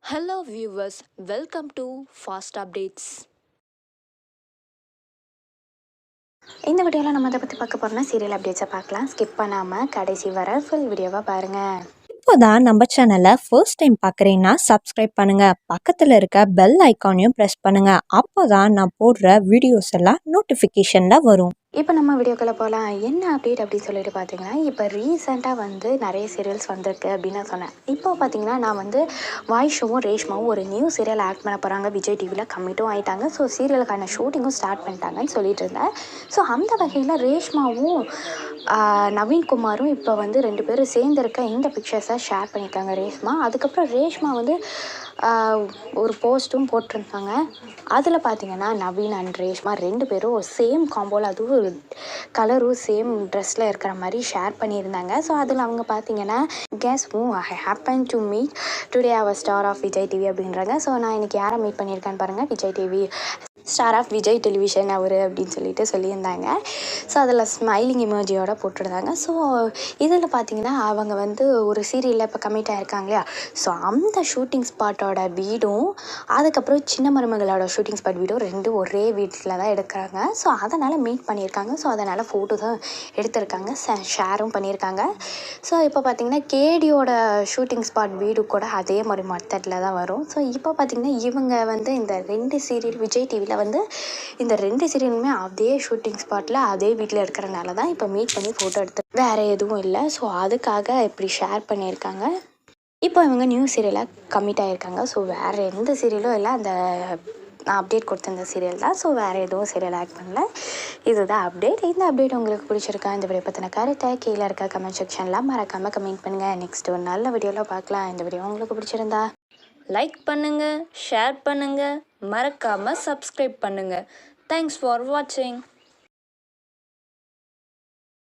Hello viewers, welcome to Fast Updates. இந்த வீடியோவில் நம்ம அதை பற்றி பார்க்க போகிறோம்னா சீரியல் அப்டேட்ஸை பார்க்கலாம். ஸ்கிப் பண்ணாமல் கடைசி வர ஃபுல் வீடியோவாக பாருங்கள். இப்போதான் நம்ம சேனலை ஃபர்ஸ்ட் டைம் பார்க்குறீங்கன்னா சப்ஸ்கிரைப் பண்ணுங்க, பக்கத்தில் இருக்க பெல் ஐக்கானையும் ப்ரெஸ் பண்ணுங்க. அப்போதான் நான் போடுற வீடியோஸ் எல்லாம் நோட்டிஃபிகேஷனில் வரும். இப்போ நம்ம வீடியோக்குள்ளே போகலாம். என்ன அப்டேட் அப்படின்னு சொல்லிட்டு பார்த்தீங்கன்னா, இப்போ ரீசெண்டாக நிறைய சீரியல்ஸ் வந்திருக்கு அப்படின்னு நான் சொன்னேன். இப்போ பார்த்தீங்கன்னா நான் வாய்ஷுவும் ரேஷ்மாவும் ஒரு நியூ சீரியல் ஆக்ட் பண்ண போகிறாங்க. விஜய் டிவியில் கம்மிட்டும் ஆகிட்டாங்க. ஸோ சீரியலுக்கான ஷூட்டிங்கும் ஸ்டார்ட் பண்ணிட்டாங்கன்னு சொல்லிட்டு இருந்தேன். ஸோ அந்த வகையில் ரேஷ்மாவும் நவீன்குமாரும் இப்போ 2 பேரும் சேர்ந்துருக்க இந்த பிக்சர்ஸை ஷேர் பண்ணியிருக்காங்க ரேஷ்மா. அதுக்கப்புறம் ரேஷ்மா ஒரு போஸ்ட்டும் போட்டிருந்தாங்க. அதில் பார்த்தீங்கன்னா நவீன் அண்ட் ரேஷ்மா 2 பேரும் சேம் காம்போவில், அதுவும் கலரும் சேம் ட்ரெஸ்ஸில் இருக்கிற மாதிரி ஷேர் பண்ணியிருந்தாங்க. ஸோ அதில் அவங்க பார்த்தீங்கன்னா guess who I happen to meet today our star of Vijay TV அப்படின்றாங்க. ஸோ நான் இன்றைக்கி யாரை மீட் பண்ணியிருக்கேன்னு பாருங்கள், Vijay TV star of Vijay television அவர் அப்படின்னு சொல்லியிருந்தாங்க. ஸோ அதில் ஸ்மைலிங் இமோஜியோட போட்டுருந்தாங்க. ஸோ இதில் பார்த்தீங்கன்னா அவங்க ஒரு சீரியலில் இப்போ கமிட் ஆகிருக்காங்க இல்லையா, ஸோ அந்த ஷூட்டிங் ஸ்பாட்டோட வீடும் அதுக்கப்புறம் சின்ன மருமகளோட ஷூட்டிங் ஸ்பாட் வீடும் 2 ஒரே வீட்டில் தான் எடுக்கிறாங்க. ஸோ அதனால் மீட் பண்ணியிருக்காங்க. ஸோ அதனால் ஃபோட்டோ தான் எடுத்திருக்காங்க, ஷேரும் பண்ணியிருக்காங்க. ஸோ இப்போ பார்த்தீங்கன்னா கேடியோட ஷூட்டிங் ஸ்பாட் வீடு கூட அதே மாதிரி மெத்தடில் தான் வரும். ஸோ இப்போ பார்த்தீங்கன்னா இவங்க இந்த 2 சீரியல் விஜய் டிவியில் இந்த 2 சீரியலுமே அதே ஷூட்டிங் ஸ்பாட்டில் அதே வீட்டில் இருக்கிறனால தான் இப்போ மீட் பண்ணி ஃபோட்டோ எடுத்து வேறு எதுவும் இல்லை. ஸோ அதுக்காக இப்படி ஷேர் பண்ணியிருக்காங்க. இப்போ இவங்க நியூ சீரியலாக கமிட் ஆகியிருக்காங்க. ஸோ வேறு எந்த சீரியலும் இல்லை, அந்த நான் அப்டேட் கொடுத்துருந்த சீரியல் தான். ஸோ வேறு எதுவும் சீரியல் ஆக்ட் பண்ணல. இதுதான் அப்டேட். இந்த அப்டேட் உங்களுக்கு பிடிச்சிருக்கா? இந்த வீடியோ பற்றின கருத்தை கீழே இருக்க கமெண்ட் செக்ஷனில் மறக்காமல் கமெண்ட் பண்ணுங்கள். நெக்ஸ்ட் ஒரு நல்ல வீடியோவில் பார்க்கலாம். இந்த வீடியோ உங்களுக்கு பிடிச்சிருந்தா லைக் பண்ணுங்க, ஷேர் பண்ணுங்க, மறக்காம சப்ஸ்கிரைப் பண்ணுங்க. தேங்க்ஸ் ஃபார் வாட்சிங்.